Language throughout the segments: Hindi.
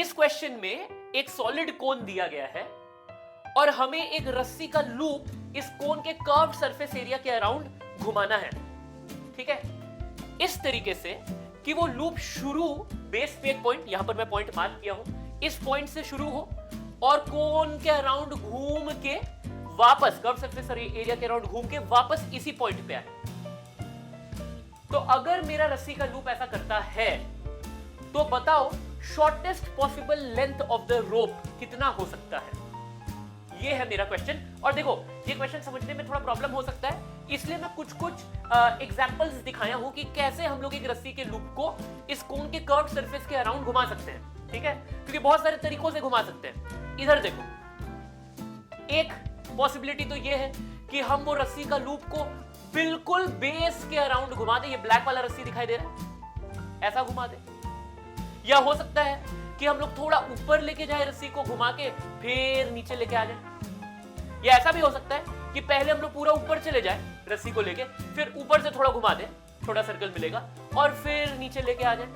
इस क्वेश्चन में एक सॉलिड कोन दिया गया है और हमें एक रस्सी का लूप इस कोन के कर्व्ड सरफेस एरिया के अराउंड घुमाना है, ठीक है, इस तरीके से कि वो लूप शुरू बेस पे एक पॉइंट, यहां पर मैं पॉइंट मार्क किया हूं, इस पॉइंट से शुरू हो और कोन के अराउंड घूम के वापस कर्व सरफेस एरिया के अराउंड घूम के वापस इसी पॉइंट पे आए। तो अगर मेरा रस्सी का लूप ऐसा करता है तो बताओ shortest possible length of the rope कितना हो सकता है? ये है मेरा क्वेश्चन। और देखो ये क्वेश्चन समझने में थोड़ा प्रॉब्लम हो सकता है, इसलिए मैं कुछ एग्जांपल्स दिखाया हूं कि कैसे हम लोग एक रस्सी के लूप को इस कोन के कर्व सरफेस के अराउंड घुमा सकते हैं, ठीक है, क्योंकि बहुत सारे तरीकों से घुमा सकते हैं। इधर देखो, एक पॉसिबिलिटी तो ये है कि हम वो रस्सी का लूप को बिल्कुल बेस के अराउंड घुमा दे, ये ब्लैक वाला रस्सी दिखाई दे रहा है, ऐसा घुमा दे। या हो सकता है कि हम लोग थोड़ा ऊपर लेके जाए रस्सी को घुमा के फिर नीचे लेके आ जाए। या ऐसा भी हो सकता है कि पहले हम लोग पूरा ऊपर चले जाए रस्सी को लेके, फिर ऊपर से थोड़ा घुमा दे, छोटा सर्कल मिलेगा और फिर नीचे लेके आ जाए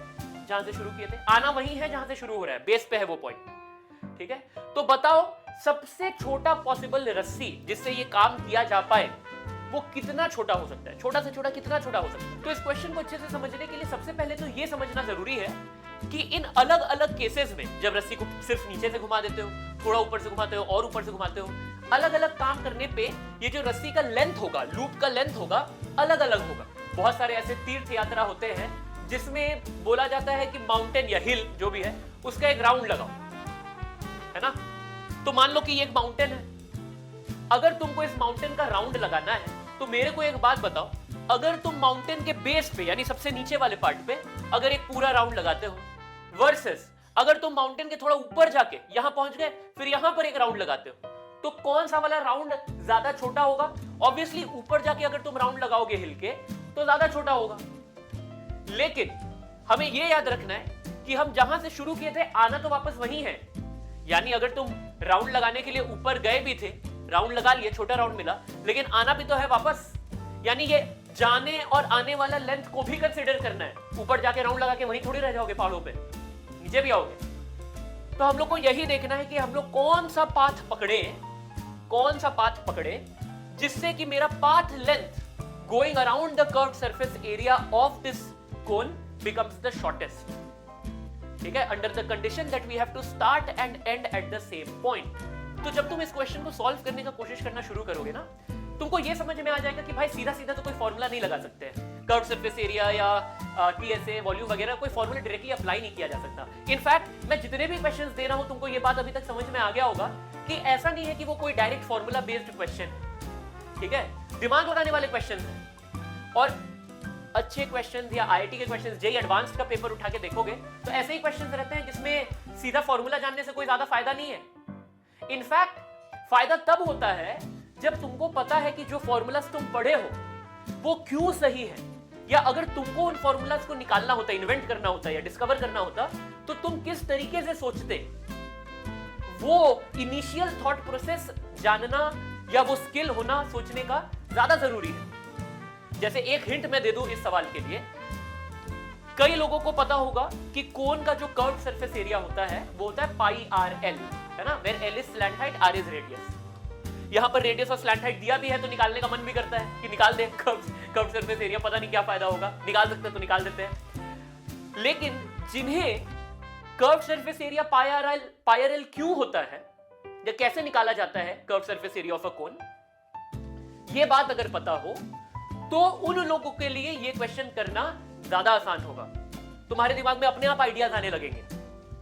जहां से शुरू किए थे। आना वही है जहां से शुरू हो रहा है, बेस पे है वो पॉइंट, ठीक है। तो बताओ सबसे छोटा पॉसिबल रस्सी जिससे ये काम किया जा पाए वो कितना छोटा हो सकता है? छोटा से छोटा कितना छोटा हो सकता है? तो इस क्वेश्चन को अच्छे से समझने के लिए सबसे पहले तो ये समझना जरूरी है कि इन अलग अलग केसेस में जब रस्सी को सिर्फ नीचे से घुमा देते हो, थोड़ा ऊपर से घुमाते हो और ऊपर से घुमाते हो, अलग अलग काम करने पे ये जो रस्सी का लेंथ होगा, लूप का लेंथ होगा, अलग अलग होगा। बहुत सारे ऐसे तीर्थ यात्रा होते हैं जिसमें बोला जाता है कि माउंटेन या हिल जो भी है उसका एक राउंड लगाओ, है ना। तो मान लो कि ये एक माउंटेन है, अगर तुमको इस माउंटेन का राउंड लगाना है तो मेरे को एक बात बताओ, अगर तुम माउंटेन के बेस पे यानी सबसे नीचे वाले पार्ट पे अगर एक पूरा राउंड लगाते हो वर्सेस अगर तुम माउंटेन के थोड़ा ऊपर जाके यहां पहुंच गए फिर यहां पर एक राउंड लगाते हो, तो कौन सा वाला राउंड ज्यादा छोटा होगा? ऑब्वियसली ऊपर जाके अगर तुम राउंड लगाओगे हिल के तो ज्यादा छोटा होगा। लेकिन हमें यह याद रखना है कि हम जहां से शुरू किए थे आना तो वापस वही है। यानी अगर तुम राउंड लगाने के लिए ऊपर गए भी थे, राउंड लगा लिए, छोटा राउंड मिला, लेकिन आना भी तो है वापस। यानी ये जाने और आने वाला लेंथ को भी कंसीडर करना है। ऊपर जाके राउंड लगा के वहीं थोड़ी रह जाओगे, पहाड़ों पे नीचे भी आओगे। तो हम लोग को यही देखना है कि हम लोग कौन सा पाथ पकड़े जिससे कि मेरा path length going around the curved surface area of this cone becomes the shortest, ठीक है, under the condition that we have to start and end at the same point. तो जब तुम इस क्वेश्चन को सॉल्व करने का कोशिश करना शुरू करोगे ना, तुमको यह समझ में आ जाएगा कि भाई सीधा सीधा तो कोई फॉर्मूला नहीं लगा सकते हैं। कर्व सरफेस एरिया या टीएसए वॉल्यूम वगैरह कोई फॉर्मूला डायरेक्टली अप्लाई नहीं किया जा सकता। इनफैक्ट मैं जितने भी क्वेश्चंस दे रहा हूं तुमको ये बात अभी तक समझ में आ गया होगा कि ऐसा नहीं है कि वो कोई डायरेक्ट फॉर्मूला बेस्ड क्वेश्चन है, ठीक है, दिमाग लगाने वाले क्वेश्चन है। और अच्छे क्वेश्चन या आईआईटी के क्वेश्चन, जेईई एडवांस्ड का पेपर उठा के देखोगे तो ऐसे ही क्वेश्चन रहते हैं जिसमें सीधा फॉर्मूला जानने से कोई ज्यादा फायदा नहीं है। इनफैक्ट फायदा तब होता है जब तुमको पता है कि जो फॉर्मूलास तुम पढ़े हो वो क्यों सही है, या अगर तुमको उन फॉर्मूलास को निकालना होता, इन्वेंट करना होता या डिस्कवर करना होता तो तुम किस तरीके से सोचते। वो इनिशियल थॉट प्रोसेस जानना या वो स्किल होना सोचने का ज्यादा जरूरी है। जैसे एक हिंट मैं दे दूं इस सवाल के लिए, कई लोगों को पता होगा कि कोन का जो कर्व्ड सरफेस एरिया होता है वो होता है पाई आर एल, है ना, where L is slant height, R is radius. यहां पर रेडियस और स्लैंट हाइट दिया भी है तो निकालने का मन भी करता है कि निकाल दे कर्व्ड सरफेस एरिया, पता नहीं क्या फायदा होगा, निकाल सकते हैं तो निकाल देते हैं। लेकिन जिन्हें curved surface area pi r l क्यों होता है या कैसे निकाला जाता है curved surface area of a cone, ये बात अगर पता हो तो उन लोगों के लिए ये क्वेश्चन करना ज्यादा आसान होगा। तुम्हारे दिमाग में अपने आप आइडियाज आने लगेंगे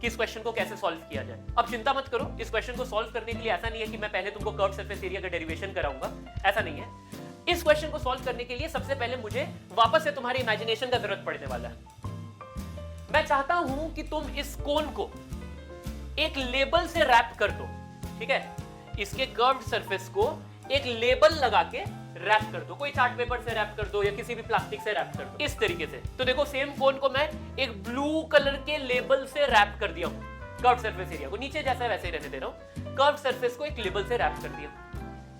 कि इस क्वेश्चन को कैसे सॉल्व किया जाए। अब चिंता मत करो, इस क्वेश्चन को सॉल्व करने के लिए ऐसा नहीं है कि मैं पहले तुमको कर्व्ड सरफेस एरिया का डेरिवेशन कराऊंगा, ऐसा नहीं है। इस क्वेश्चन को सॉल्व करने के लिए सबसे पहले मुझे वापस से तुम्हारी इमेजिनेशन का जरूरत पड़ने वाला है। मैं चाहता हूं कि तुम इस कोन को एक लेबल से रैप कर दो, ठीक है, इसके कर्व्ड सरफेस को एक लेबल लगा के रैप कर दो, कोई चार्ट पेपर से रैप कर दो या किसी भी प्लास्टिक से रैप कर दो, इस तरीके से। तो देखो सेम कोन को मैं एक ब्लू कलर के लेबल से रैप कर दिया हूं, कर्व्ड सरफेस एरिया को नीचे जैसा वैसे ही रहने दे रहा हूं, कर्व्ड सरफेस को एक लेबल से रैप कर दिया,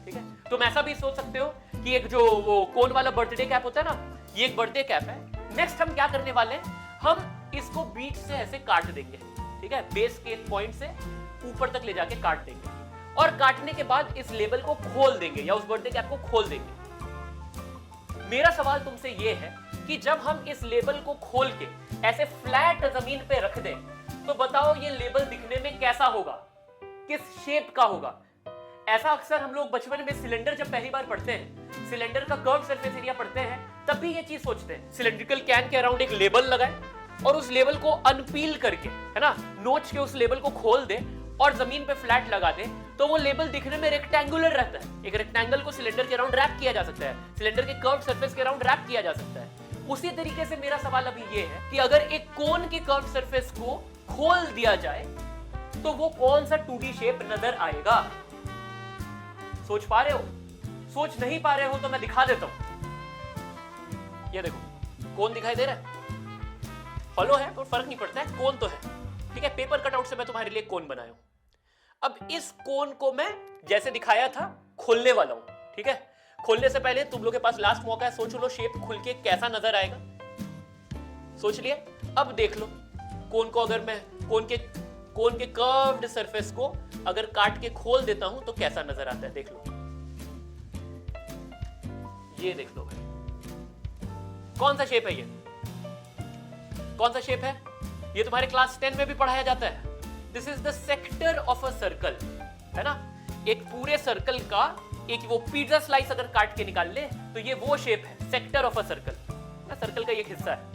ठीक है। तुम ऐसा भी सोच सकते हो कि एक जो वो कोन वाला बर्थडे कैप होता है ना, ये एक बर्थडे कैप है। नेक्स्ट हम क्या करने वाले हैं, हम इसको बीच से ऐसे काट देंगे, ठीक ठीक है, बेस के एक पॉइंट से ऊपर तक ले जाके काट देंगे और काटने के बाद इस लेबल को खोल देंगे या उस बर्थडे कैप को खोल देंगे। मेरा सवाल तुमसे यह है कि जब हम इस लेबल को खोल के ऐसे फ्लैट जमीन पे रख दें तो बताओ ये लेबल दिखने में कैसा होगा, किस शेप का होगा। ऐसा अक्सर हम लोग बचपन में सिलेंडर जब पहली बार पढ़ते हैं, सिलेंडर का कर्व सरफेस एरिया पढ़ते हैं, तब भी ये चीज सोचते हैं सिलेंड्रिकल कैन के अराउंड एक लेबल लगाए और उस लेबल को अनपील करके, है ना, नोच के उस लेबल को खोल दे और जमीन पे फ्लैट लगा दे तो वो लेबल दिखने में रेक्टेंगुलर रहता है। एक रेक्टेंगल को सिलेंडर के अराउंड रैप किया जा सकता है, सिलेंडर के कर्व सरफेस के अराउंड रैप किया जा सकता है। उसी तरीके से मेरा सवाल अभी ये है कि अगर एक कोन के कर्व सरफेस को खोल दिया जाए तो वो कौन सा 2D शेप नजर आएगा? सोच पा रहे हो? सोच नहीं पा रहे हो तो मैं दिखा देता हूं। ये देखो कोन दिखाई दे रहा है, हॉलो है तो फर्क नहीं पड़ता है, कोन तो है, ठीक है। पेपर कटआउट से मैं तुम्हारे लिए कोन बनाया हूं। अब इस कोन को मैं जैसे दिखाया था खोलने वाला हूं, ठीक है। खोलने से पहले तुम लोग के पास लास्ट मौका है, सोच लो शेप खुल के कैसा नजर आएगा। सोच लिए? अब देख लो कोन को, अगर मैं कोन के कर्व्ड सरफेस को अगर काट के खोल देता हूं तो कैसा नजर आता है, देख लो। ये देख लो भाई, कौन सा शेप है ये? कौन सा शेप है? ये तुम्हारे क्लास 10 में भी पढ़ाया जाता है। This is the sector of a circle, है ना। एक पूरे सर्कल का एक वो पिज्जा स्लाइस अगर काट के निकाल ले तो ये वो शेप है, sector of a circle. Circle का एक हिस्सा है।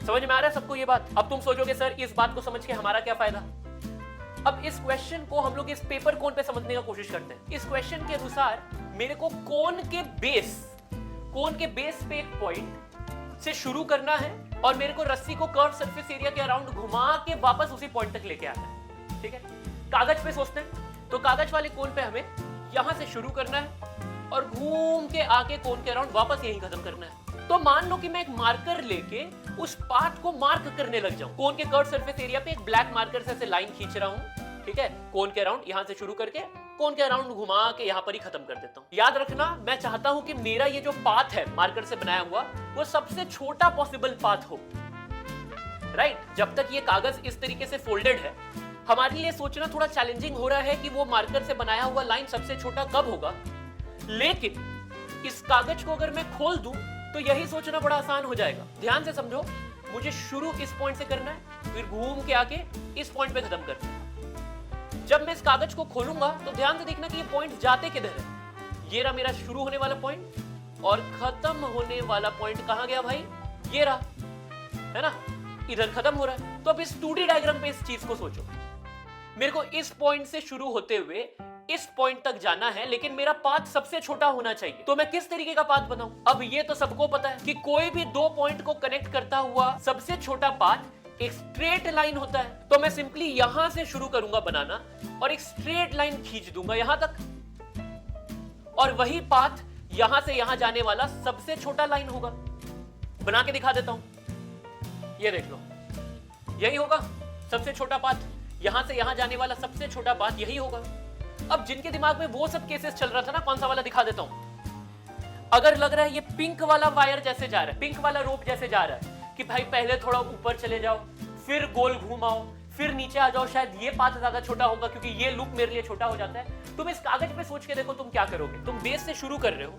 समझ में आ रहा है सबको ये बात? अब तुम सोचोगे सर इस बात को समझ के हमारा क्या फायदा? अब इस क्वेश्चन को हम लोग इस पेपर कोन पे समझने का कोशिश करते हैं। इस क्वेश्चन के अनुसार मेरे को कोन के बेस पे एक पॉइंट से शुरू करना है और मेरे को रस्सी को कर्व सरफेस एरिया के अराउंड घुमा के वापस उसी पॉइंट तक लेके आना है, ठीक है। कागज पे सोचते हैं तो कागज वाले कोन पे हमें यहां से शुरू करना है और घूम के आके कोन के अराउंड वापस यहीं खत्म करना है। तो मान लो कि मैं एक मार्कर लेके उस पाथ को मार्क करने लग जाऊं। कोन के कर्व सरफेस एरिया पे एक ब्लैक मार्कर से ऐसे लाइन खींच रहा हूं, ठीक है। कोन के अराउंड यहां से शुरू करके कोन के अराउंड घुमा के यहां पर ही खत्म कर देता हूं। याद रखना, मैं चाहता हूं कि मेरा ये जो पाथ है मार्कर से बनाया हुआ वो सबसे छोटा पॉसिबल पाथ हो, राइट। जब तक ये कागज इस तरीके से फोल्डेड है, हमारे लिए सोचना थोड़ा चैलेंजिंग हो रहा है कि वो मार्कर से बनाया हुआ लाइन सबसे छोटा कब होगा। लेकिन इस कागज को अगर मैं खोल दूं तो यही सोचना बड़ा आसान हो जाएगा। ध्यान से समझो, मुझे शुरू इस पॉइंट से करना है, फिर घूम के आके इस पॉइंट पे खत्म करना है। जब मैं इस कागज को खोलूंगा तो ध्यान से देखना कि ये पॉइंट जाते किधर है। ये रहा मेरा शुरू होने वाला पॉइंट और खत्म होने वाला पॉइंट कहां गया भाई? ये रहा, है ना, इधर खत्म हो रहा है। तो अब इस 2D डायग्राम पे इस चीज को सोचो। मेरे को इस पॉइंट से शुरू होते हुए इस पॉइंट तक जाना है, लेकिन मेरा पाथ सबसे छोटा होना चाहिए। तो मैं किस तरीके का पाथ बनाऊं? अब ये तो सबको पता है कि कोई भी दो पॉइंट को कनेक्ट करता हुआ सबसे छोटा पाथ एक स्ट्रेट लाइन होता है। तो मैं सिंपली यहां से शुरू करूंगा बनाना और एक स्ट्रेट लाइन खींच दूंगा यहां तक, और वही पाथ यहां से यहां जाने वाला सबसे छोटा लाइन होगा। बना के दिखा देता हूं, ये देख लो, यही होगा सबसे छोटा पाथ। यहां से यहां जाने वाला सबसे छोटा पाथ यही होगा। अब जिनके दिमाग में वो सब केसेस चल रहा था ना, कौन सा वाला दिखा देता हूं। अगर लग रहा है ये पिंक वाला वायर जैसे जा रहा है, पिंक वाला रोप जैसे जा रहा है कि भाई पहले थोड़ा ऊपर चले जाओ, फिर गोल घुमाओ, फिर नीचे आ जाओ, शायद ये पाथ ज्यादा छोटा होगा क्योंकि ये लूप मेरे लिए छोटा हो जाता है। तुम इस कागज पे सोच के देखो तुम क्या करोगे। तुम बेस से शुरू कर रहे हो,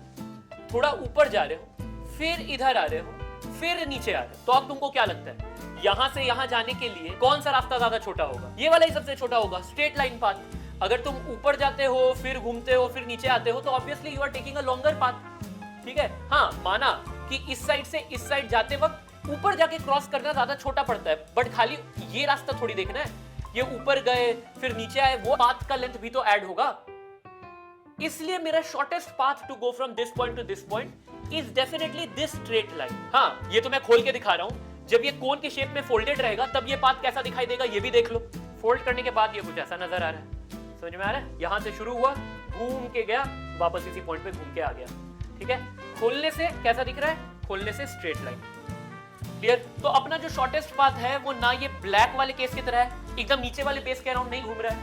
थोड़ा ऊपर जा रहे हो, फिर इधर आ रहे हो, फिर नीचे आ रहे हो। तो अब तुमको क्या लगता है यहां से यहां जाने के लिए कौन सा रास्ता ज्यादा छोटा होगा? ये वाला ही सबसे छोटा होगा, स्ट्रेट लाइन पाथ। अगर तुम ऊपर जाते हो, फिर घूमते हो, फिर नीचे आते हो, तो obviously you are taking a longer path, ठीक है। हाँ, माना कि इस साइड से इस साइड जाते वक्त ऊपर जाके क्रॉस करना ज्यादा छोटा पड़ता है, बट खाली ये रास्ता थोड़ी देखना है। ये ऊपर गए फिर नीचे आए, वो पाथ का लेंथ भी तो ऐड होगा। इसलिए मेरा shortest path to go from this point to this point is definitely this straight line. हाँ, ये तो मैं खोल के दिखा रहा हूं। जब ये कोन के शेप में फोल्डेड रहेगा तब ये पाथ कैसा दिखाई देगा ये भी देख लो। फोल्ड करने के बाद ये कुछ ऐसा नजर आ रहा है। समझ में आ रहा है? यहां से शुरू हुआ, घूम के गया, वापस इसी पॉइंट पे घूम के आ गया, ठीक है। खोलने से कैसा दिख रहा है? खोलने से स्ट्रेट लाइन। क्लियर? तो अपना जो शॉर्टेस्ट पाथ है वो ना ये ब्लैक वाले केस की तरह है, एकदम नीचे वाले बेस के अराउंड नहीं घूम रहा है,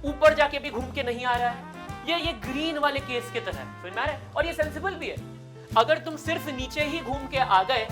ऊपर जाके भी घूम के नहीं आ रहा है, ये ग्रीन वाले केस की तरह है। समझ में आ रहा है? और ये सेंसिबल भी है। अगर तुम सिर्फ नीचे ही घूम के आ गए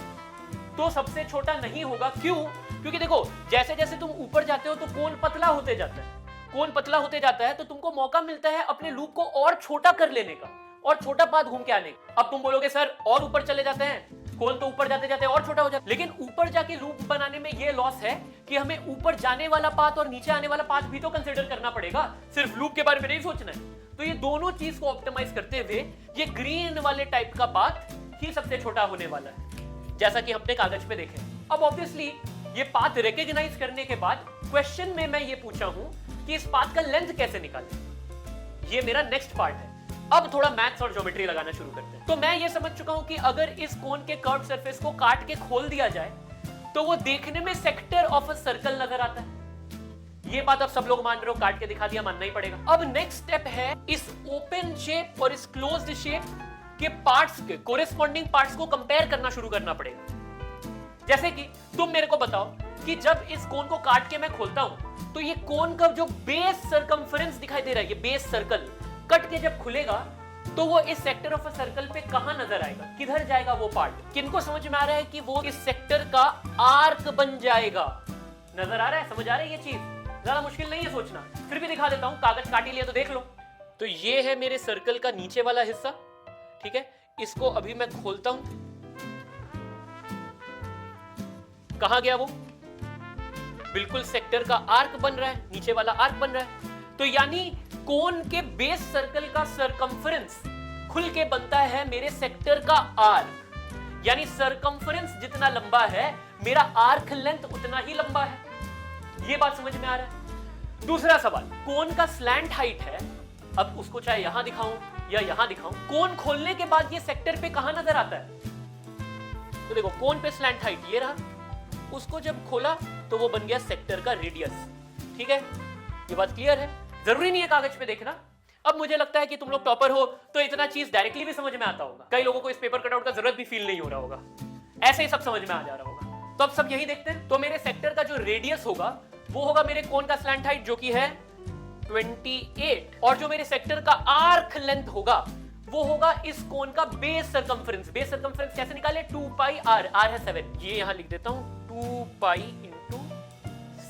तो सबसे छोटा नहीं होगा। क्यों? क्योंकि देखो जैसे जैसे तुम ऊपर जाते हो तो कोन पतला होते जाता है, कोन पतला होते जाता है तो तुमको मौका मिलता है अपने लूप को और छोटा कर लेने का और छोटा पाथ घूम के आने का। अब तुम बोलोगे सर और ऊपर चले जाते हैं, कोन तो ऊपर जाते जाते और छोटा हो जाता है, लेकिन ऊपर जाके लूप बनाने में ये लॉस है कि हमें ऊपर जाने वाला पाथ और नीचे आने वाला पाथ भी तो कंसीडर करना पड़ेगा, सिर्फ लूप के बारे में नहीं सोचना है। तो ये दोनों चीज को ऑप्टिमाइज करते हुए ये ग्रीन वाले टाइप का पाथ ही सबसे छोटा होने वाला है, जैसा कि हमने कागज पे देखे। अब ऑब्वियसली ये पाथ रिकॉग्नाइज करने के बाद क्वेश्चन में मैं ये पूछा हूं कि इस पाथ का लेंथ कैसे निकालें। ये मेरा नेक्स्ट पार्ट है। अब थोड़ा मैथ्स और ज्योमेट्री लगाना शुरू करते हैं। तो मैं ये समझ चुका हूं कि अगर इस कोन के कर्व सरफेस को काट के खोल दिया जाए तो वो देखने में सेक्टर ऑफ अ सर्कल नजर आता है। ये बात अब सब लोग मान रहे हो, काट के दिखा दिया, मानना ही पड़ेगा। अब नेक्स्ट स्टेप है इस ओपन शेप और इस क्लोज्ड शेप के पार्ट्स के कोरिस्पॉन्डिंग पार्ट्स को कंपेयर करना शुरू करना पड़ेगा। जैसे कि तुम मेरे को बताओ कि जब इस कोन को काट के मैं खोलता हूं तो ये कोन का जो बेस सरकमफरेंस दिखाई दे रहा है, ये बेस सर्कल कट के जब खुलेगा तो वो इस सेक्टर ऑफ अ सर्कल पे कहां नजर आएगा, किधर जाएगा वो पार्ट। किनको समझ में आ रहा है कि वो इस सेक्टर का आर्क बन जाएगा? नजर आ रहा है, समझ आ रही है ये चीज? ज्यादा मुश्किल नहीं है सोचना, फिर भी दिखा देता हूं। कागज काट ही लिया तो देख लो। तो ये है मेरे सर्कल का नीचे वाला हिस्सा, ठीक है। इसको अभी मैं खोलता हूं, कहां गया वो? बिल्कुल सेक्टर का आर्क बन रहा है, नीचे वाला आर्क बन रहा है। तो यानी कोन के बेस सर्कल का सरकमफरेंस खुल के बनता है मेरे सेक्टर का आर्क, यानी सरकमफरेंस जितना लंबा है मेरा आर्क लेंथ उतना ही लंबा है। ये बात समझ में आ रहा है? दूसरा सवाल, कोन का स्लैंट हाइट है। अब उसको चाहे यहां दिखाऊं या यहां दिखाऊं, कोन खोलने के बाद ये सेक्टर पे कहां नजर आता है? तो देखो कोन पे स्लैंट हाइट ये रहा, उसको जब खोला तो वो बन गया सेक्टर का रेडियस, ठीक है। ये बात क्लियर है? जरूरी नहीं है कागज पे देखना। अब मुझे लगता है कि तुम लोग टॉपर हो तो इतना चीज डायरेक्टली भी समझ में आता होगा। कई लोगों को इस पेपर कटआउट का जरूरत भी फील नहीं हो रहा होगा, ऐसे ही सब समझ में आ जा रहा होगा। तो अब सब यही देखते हैं। तो मेरे सेक्टर का जो रेडियस होगा वो होगा मेरे कोन का स्लैंट हाइट जो कि है 28, और जो मेरे सेक्टर का आर्क लेंथ होगा वो होगा इस कोन का बेस सरकमफरेंस। बेस सरकमफरेंस कैसे निकाले? 2 पाई r, r है 7, ये यहां लिख देता हूं 2 पाई इंटू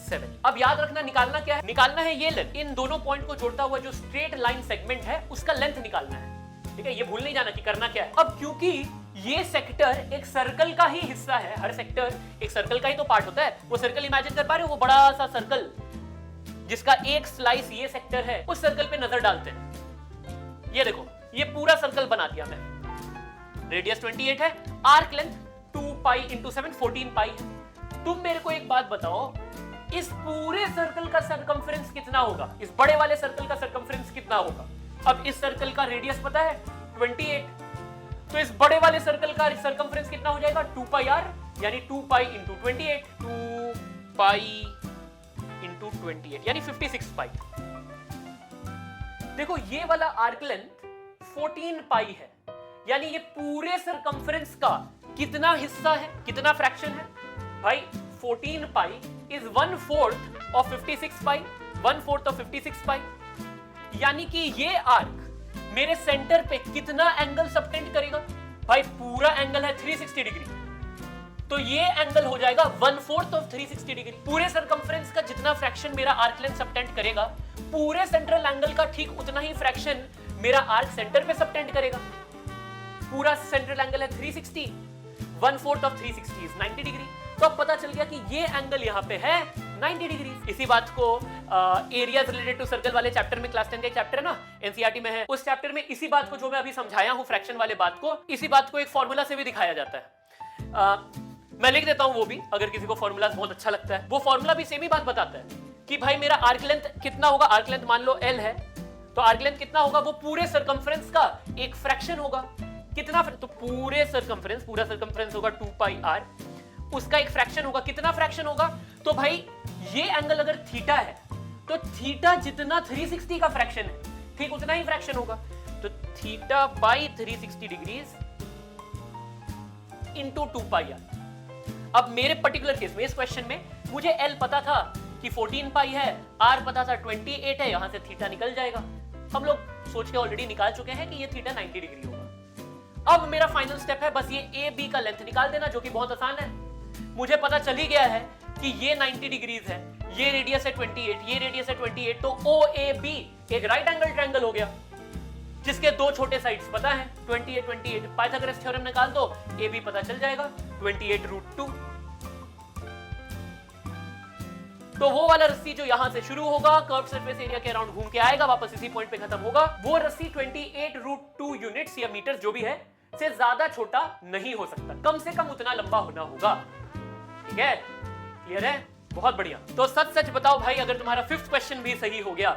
7। अब याद रखना निकालना क्या है? निकालना है ये लेंथ, इन दोनों पॉइंट को जोड़ता हुआ जो स्ट्रेट लाइन सेगमेंट है उसका लेंथ निकालना है, ठीक है। ये भूल नहीं जाना कि करना क्या है। अब क्योंकि ये सेक्टर एक सर्कल का ही हिस्सा है, हर सेक्टर एक सर्कल का ही तो पार्ट होता है। वो सर्कल इमेजिन कर पा रहे हो? वो बड़ा सा सर्कल जिसका एक स्लाइस ये सेक्टर है, उस सर्कल पे नजर डालते हैं। ये देखो, ये पूरा सर्कल बना दिया मैं। रेडियस 28 है, आर्क लेंथ 2 पाई इंटू 7 14 पाई है। तुम मेरे को एक बात बताओ, इस पूरे सर्कल का सरकमफरेंस कितना होगा? इस बड़े वाले सर्कल का सरकमफरेंस कितना होगा? अब इस सर्कल का रेडियस पता है 28, तो इस बड़े वाले सर्कल का सरकमफरेंस कितना हो जाएगा? 2 पाई r, यानी 2 पाई इंटू 28, 2 पाई इंटू 28 यानी 56 पाई। देखो ये वाला आर्क लेंथ 14 पाई है, यानी ये पूरे सरकमफरेंस का कितना हिस्सा है, कितना फ्रैक्शन है भाई? 14 pi is 1/4 of 56 pi, 1/4 of 56 पाई। यानी कि ये आर्क मेरे सेंटर पे कितना एंगल सबटेंड करेगा भाई? पूरा एंगल है 360 डिग्री, तो ये एंगल हो जाएगा 1/4 ऑफ 360 डिग्री। पूरे सरकमफरेंस का जितना फ्रैक्शन मेरा आर्क लेंथ सबटेंड करेगा, पूरे सेंट्रल एंगल का ठीक उतना ही फ्रैक्शन मेरा आर्क सेंटर पे सबटेंड करेगा। पूरा सेंट्रल एंगल है 360, 1/4 ऑफ 360 इज 90 डिग्री। तो अब पता चल गया कि ये एंगल यहां पे है 90 डिग्री। इसी बात को एरियाज रिलेटेड टू सर्कल वाले चैप्टर में, क्लास 10 का चैप्टर है ना, एनसीईआरटी में है, उस चैप्टर में इसी बात को जो मैं अभी समझाया हूं फ्रैक्शन वाले बात को, इसी बात को एक फॉर्मूला से भी दिखाया जाता है। मैं लिख देता हूं वो भी, अगर किसी को फॉर्मूला बहुत अच्छा लगता है। वो फॉर्मूला भी सेम ही बात बताता है कि भाई मेरा आर्क लेंथ कितना होगा। आर्क लेंथ मान लो L है, तो आर्क लेंथ कितना होगा? वो पूरे सरकमफरेंस का एक फ्रैक्शन होगा। कितना? तो पूरे सरकमफरेंस, पूरा सरकमफरेंस होगा 2 पाई r, उसका एक फ्रैक्शन होगा। कितना फ्रैक्शन होगा? तो भाई ये एंगल अगर थीटा है तो थीटा जितना 360 का फ्रैक्शन है ठीक उतना ही फ्रैक्शन होगा। तो theta by 360 degrees into 2 pi r। अब मेरे पर्टिकुलर केस में, इस क्वेश्चन में मुझे L पता था कि 14 पाई है, R पता था 28 है, यहां से थीटा निकल जाएगा। हम लोग सोच के ऑलरेडी निकाल चुके हैं कि ये थीटा 90 डिग्री होगा। अब मेरा फाइनल स्टेप है बस ये AB का लेंथ निकाल देना, जो कि बहुत आसान है। मुझे पता चल ही गया है कि ये 90 डिग्रीज है, ये रेडियस है 28, ये रेडियस है 28, तो OAB एक राइट एंगल ट्रायंगल हो गया जिसके दो छोटे साइड्स पता है 28 28। पाइथागोरस थ्योरम निकाल दो, AB पता चल जाएगा 28√2। तो वो वाला रस्सी जो यहां से शुरू होगा, कर्व सरफेस एरिया के अराउंड घूम के आएगा, वापस इसी पॉइंट पे खत्म होगा, वो रस्सी 28√2 यूनिट्स या मीटर जो भी है से ज्यादा छोटा नहीं हो सकता, कम से कम उतना लंबा होना होगा। ठीक है, क्लियर है? बहुत बढ़िया। तो सच सच बताओ भाई, अगर तुम्हारा 5th क्वेश्चन भी सही हो गया